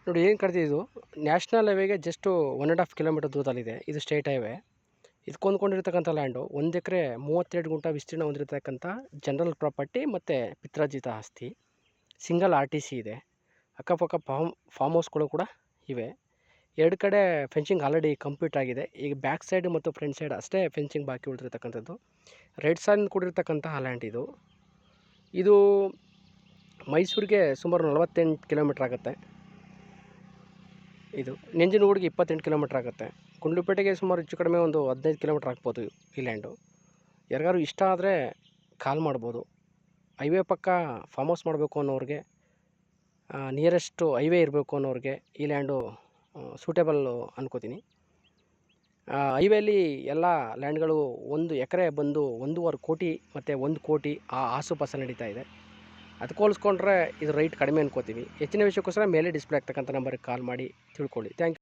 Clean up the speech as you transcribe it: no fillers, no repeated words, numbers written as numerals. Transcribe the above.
ನೋಡಿ ಏನು ಕಟ್ತಿದ್ದು national ಹೈವೇಗೆ just 1.5 kilometre ದೂರದಲ್ಲಿದೆ. ಇದು ಸ್ಟೇಟ್ ಹೈವೇ. ಇದು ಕೊಂಡ್ಕೊಂಡಿರ್ತಕ್ಕಂಥ ಲ್ಯಾಂಡು 1 ಎಕರೆ 32 ಗುಂಟ ವಿಸ್ತೀರ್ಣ ಹೊಂದಿರತಕ್ಕಂಥ ಜನರಲ್ ಪ್ರಾಪರ್ಟಿ ಮತ್ತು ಪಿತ್ರಾರ್ಜಿತ ಆಸ್ತಿ. ಸಿಂಗಲ್ RTC ಇದೆ. ಅಕ್ಕಪಕ್ಕ ಫಾರ್ಮ್ ಹೌಸ್ಗಳು ಕೂಡ ಇವೆ. 2 ಕಡೆ ಫೆನ್ಸಿಂಗ್ ಆಲ್ರೆಡಿ ಕಂಪ್ಲೀಟ್ ಆಗಿದೆ. ಈಗ ಬ್ಯಾಕ್ ಸೈಡ್ ಮತ್ತು ಫ್ರಂಟ್ ಸೈಡ್ ಅಷ್ಟೇ ಫೆನ್ಸಿಂಗ್ ಬಾಕಿ ಉಳಿದಿರ್ತಕ್ಕಂಥದ್ದು. ರೈಟ್ ಸೈಡ್ ಕೂಡಿರ್ತಕ್ಕಂತಹ ಲ್ಯಾಂಡ್ ಇದು. ಇದು ಮೈಸೂರಿಗೆ ಸುಮಾರು 48 ಕಿಲೋಮೀಟ್ರ್ ಆಗುತ್ತೆ. ಇದು ನಂಜನಗೂಡಿಗೆ 28 ಕಿಲೋಮೀಟ್ರ್ ಆಗುತ್ತೆ. ಗುಂಡ್ಲುಪೇಟೆಗೆ ಸುಮಾರು ಹೆಚ್ಚು ಕಡಿಮೆ ಒಂದು 15 ಕಿಲೋಮೀಟ್ರ್ ಆಗ್ಬೋದು ಈ ಲ್ಯಾಂಡು. ಯಾರಿಗಾರು ಇಷ್ಟ ಆದರೆ ಕಾಲ್ ಮಾಡ್ಬೋದು. ಹೈವೇ ಪಕ್ಕ ಫಾರ್ಮ್ ಹೌಸ್ ಮಾಡಬೇಕು ಅನ್ನೋರಿಗೆ, ನಿಯರೆಸ್ಟು ಹೈವೇ ಇರಬೇಕು ಅನ್ನೋರಿಗೆ ಈ ಲ್ಯಾಂಡು ಸೂಟೇಬಲ್ಲು ಅನ್ಕೋತೀನಿ. ಹೈವೇಲಿ ಎಲ್ಲ ಲ್ಯಾಂಡ್ಗಳು 1 ಎಕರೆ ಬಂದು 1.25 ಕೋಟಿ ಮತ್ತು 1 ಕೋಟಿ ಆಸುಪಾಸು ನಡೀತಾ ಇದೆ. ಅದಕ್ಕೆ ಹೋಲಿಸ್ಕೊಂಡ್ರೆ ಇದು ರೈಟ್ ಕಡಿಮೆ ಅನ್ಕೋತೀವಿ. ಹೆಚ್ಚಿನ ವಿಷಯಕ್ಕೋಸ್ಕರ ಮೇಲೆ ಡಿಸ್ಪ್ಲೇ ಆಗ್ತಕ್ಕಂಥ ನಂಬರಿಗೆ ಕಾಲ್ ಮಾಡಿ ತಿಳ್ಕೊಳ್ಳಿ. Thank you.